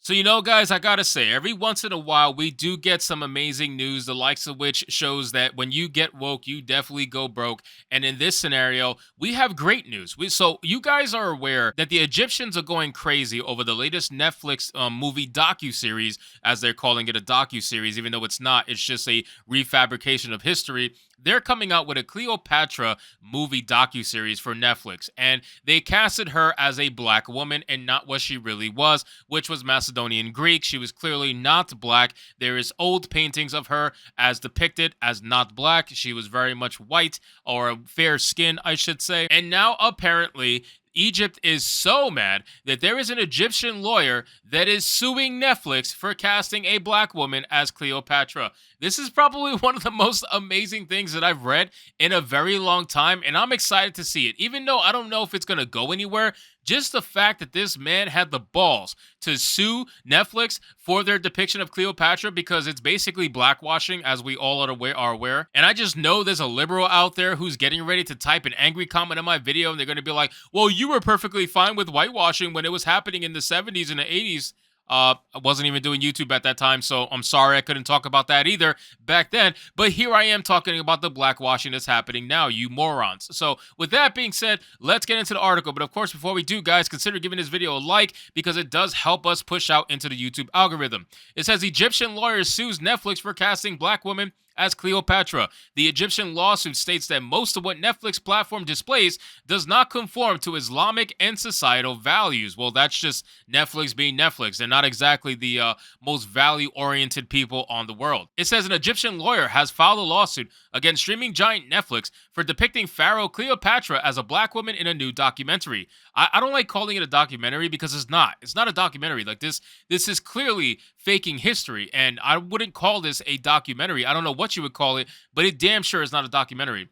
So, guys, I gotta say, every once in a while, we do get some amazing news, the likes of which shows that when you get woke, you definitely go broke. And in this scenario, we have great news. So, you guys are aware that the Egyptians are going crazy over the latest Netflix movie docuseries, as they're calling it a docuseries, even though it's not. It's just a refabrication of history. They're coming out with a Cleopatra movie docuseries for Netflix, and they casted her as a black woman and not what she really was, which was Macedonian Greek. She was clearly not black. There is old paintings of her as depicted as not black. She was very much white, or fair skin, I should say. And now apparently Egypt is so mad that there is an Egyptian lawyer that is suing Netflix for casting a black woman as Cleopatra. This is probably one of the most amazing things that I've read in a very long time, and I'm excited to see it. Even though I don't know if it's going to go anywhere, just the fact that this man had the balls to sue Netflix for their depiction of Cleopatra, because it's basically blackwashing, as we all are aware. And I just know there's a liberal out there who's getting ready to type an angry comment on my video, and they're going to be like, well, you were perfectly fine with whitewashing when it was happening in the 70s and the 80s. I wasn't even doing YouTube at that time, so I'm sorry I couldn't talk about that either back then. But here I am talking about the blackwashing that's happening now, you morons. So with that being said, let's get into the article. But of course, before we do, guys, consider giving this video a like, because it does help us push out into the YouTube algorithm. It says Egyptian lawyer sues Netflix for casting black woman as Cleopatra. The Egyptian lawsuit states that most of what Netflix platform displays does not conform to Islamic and societal values. Well, that's just Netflix being Netflix. They're not exactly the most value-oriented people on the world. It says an Egyptian lawyer has filed a lawsuit against streaming giant Netflix for depicting Pharaoh Cleopatra as a black woman in a new documentary. I don't like calling it a documentary, because it's not. It's not a documentary. Like this is clearly faking history, and I wouldn't call this a documentary. I don't know what you would call it, but it damn sure is not a documentary.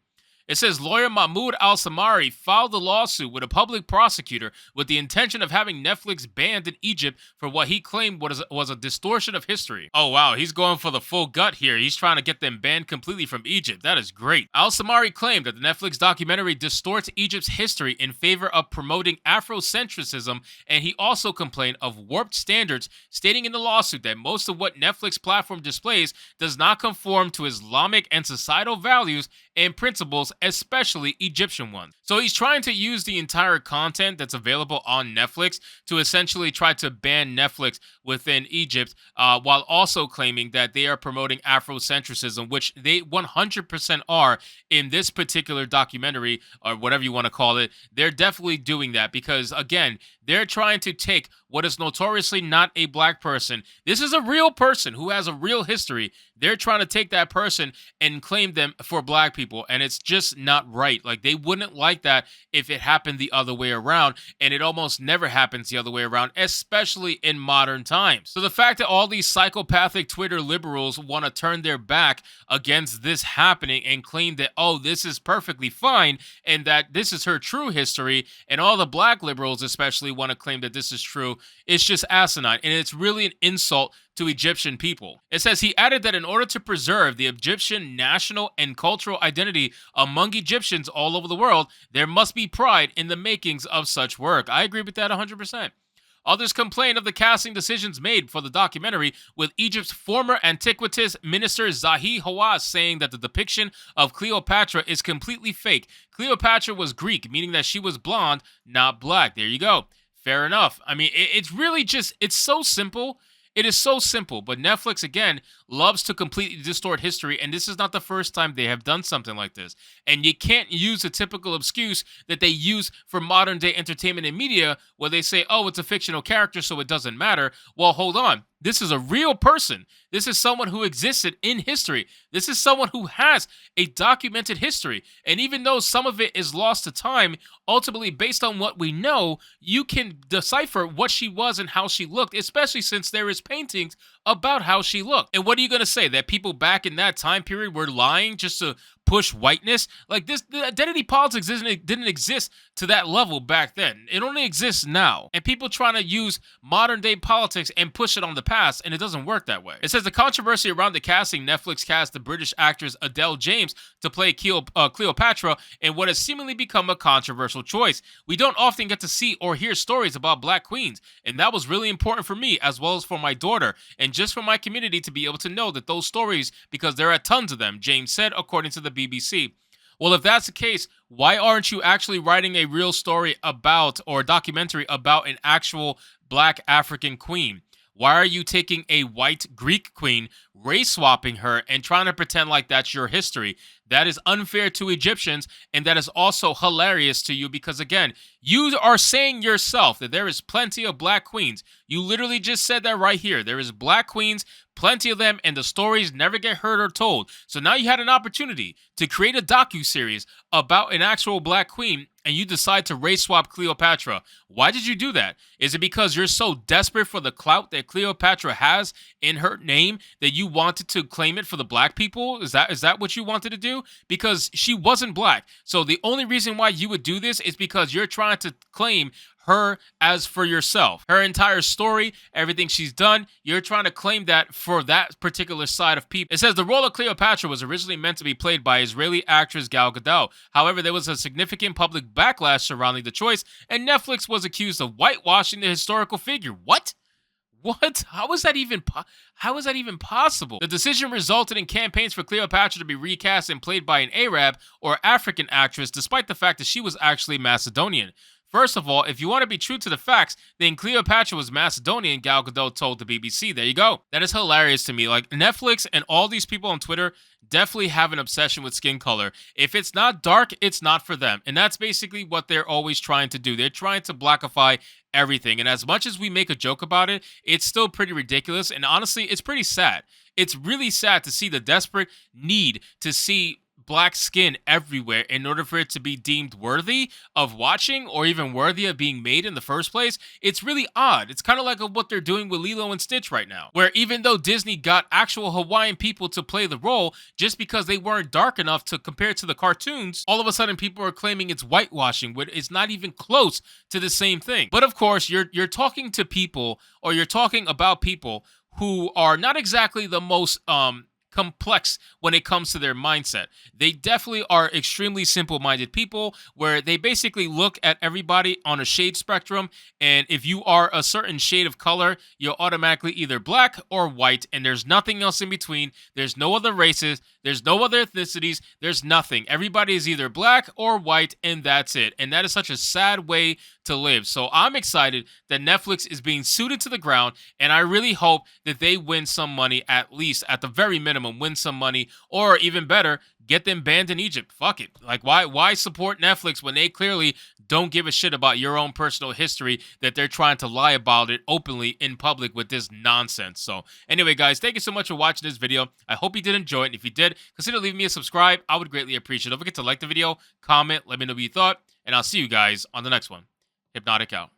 It says lawyer Mahmoud Al-Samari filed the lawsuit with a public prosecutor with the intention of having Netflix banned in Egypt for what he claimed was a distortion of history. Oh wow, he's going for the full gut here. He's trying to get them banned completely from Egypt. That is great. Al-Samari claimed that the Netflix documentary distorts Egypt's history in favor of promoting Afrocentrism, and he also complained of warped standards, stating in the lawsuit that most of what Netflix platform displays does not conform to Islamic and societal values and principles, especially Egyptian ones. So he's trying to use the entire content that's available on Netflix to essentially try to ban Netflix within Egypt, while also claiming that they are promoting Afrocentrism, which they 100% are in this particular documentary, or whatever you want to call it. They're definitely doing that because, again, they're trying to take what is notoriously not a black person. This is a real person who has a real history. They're trying to take that person and claim them for black people, and it's just not right. Like, they wouldn't like that if it happened the other way around, and it almost never happens the other way around, especially in modern times. So the fact that all these psychopathic Twitter liberals want to turn their back against this happening and claim that, oh, this is perfectly fine, and that this is her true history, and all the black liberals especially want to claim that this is true, it's just asinine, and it's really an insult to Egyptian people. It says he added that in order to preserve the Egyptian national and cultural identity among Egyptians all over the world, there must be pride in the makings of such work. I agree with that 100%. Others complain of the casting decisions made for the documentary, with Egypt's former antiquities minister Zahi Hawass saying that the depiction of Cleopatra is completely fake. Cleopatra was Greek, meaning that she was blonde, not black. There you go. Fair enough. I mean, it's really just, it's so simple. It is so simple, but Netflix, again, loves to completely distort history, and this is not the first time they have done something like this. And you can't use the typical excuse that they use for modern-day entertainment and media, where they say, oh, it's a fictional character, so it doesn't matter. Well, hold on. This is a real person. This is someone who existed in history. This is someone who has a documented history. And even though some of it is lost to time, ultimately, based on what we know, you can decipher what she was and how she looked, especially since there is paintings about how she looked. And what are you going to say? That people back in that time period were lying just to push whiteness? Like this, the identity politics didn't exist to that level back then. It only exists now. And people trying to use modern day politics and push it on the past, and it doesn't work that way. It says the controversy around the casting. Netflix cast the British actress Adele James to play Cleopatra in what has seemingly become a controversial choice. We don't often get to see or hear stories about black queens, and that was really important for me as well as for my daughter, and just for my community to be able to know that those stories, because there are tons of them, James said, according to the BBC. Well, if that's the case, why aren't you actually writing a real story about, or a documentary about, an actual black African queen? Why are you taking a white Greek queen, race swapping her, and trying to pretend like that's your history? That is unfair to Egyptians, and that is also hilarious to you because, again, you are saying yourself that there is plenty of black queens. You literally just said that right here. There is black queens, plenty of them, and the stories never get heard or told. So now you had an opportunity to create a docuseries about an actual black queen, and you decide to race swap Cleopatra. Why did you do that? Is it because you're so desperate for the clout that Cleopatra has in her name that you wanted to claim it for the black people? Is that what you wanted to do? Because she wasn't black. So the only reason why you would do this is because you're trying to claim her as for yourself. Her entire story, everything she's done, you're trying to claim that for that particular side of people. It says the role of Cleopatra was originally meant to be played by Israeli actress Gal Gadot. However, there was a significant public backlash surrounding the choice, and Netflix was accused of whitewashing the historical figure. What? What? How is that even possible? The decision resulted in campaigns for Cleopatra to be recast and played by an Arab or African actress, despite the fact that she was actually Macedonian. First of all, if you want to be true to the facts, then Cleopatra was Macedonian, Gal Gadot told the BBC. There you go. That is hilarious to me. Like, Netflix and all these people on Twitter definitely have an obsession with skin color. If it's not dark, it's not for them. And that's basically what they're always trying to do. They're trying to blackify everything. And as much as we make a joke about it, it's still pretty ridiculous. And honestly, it's pretty sad. It's really sad to see the desperate need to see black skin everywhere in order for it to be deemed worthy of watching or even worthy of being made in the first place. It's really odd. It's kind of like what they're doing with Lilo and Stitch right now, where even though Disney got actual Hawaiian people to play the role, just because they weren't dark enough to compare to the cartoons, all of a sudden people are claiming it's whitewashing, when it's not even close to the same thing. But of course, you're talking to people, or you're talking about people who are not exactly the most complex when it comes to their mindset. They definitely are extremely simple-minded people, where they basically look at everybody on a shade spectrum, and if you are a certain shade of color, you're automatically either black or white, and there's nothing else in between. There's no other races, there's no other ethnicities, there's nothing. Everybody is either black or white, and that's it. And that is such a sad way to live. So I'm excited that Netflix is being suited to the ground, and I really hope that they win some money, at least at the very minimum, win some money, or even better, get them banned in Egypt. Fuck it. Like, why support Netflix when they clearly don't give a shit about your own personal history, that they're trying to lie about it openly in public with this nonsense? So anyway, guys, thank you so much for watching this video. I hope you did enjoy it. And if you did, consider leaving me a subscribe. I would greatly appreciate it. Don't forget to like the video, comment, let me know what you thought, and I'll see you guys on the next one. Hypnotic out.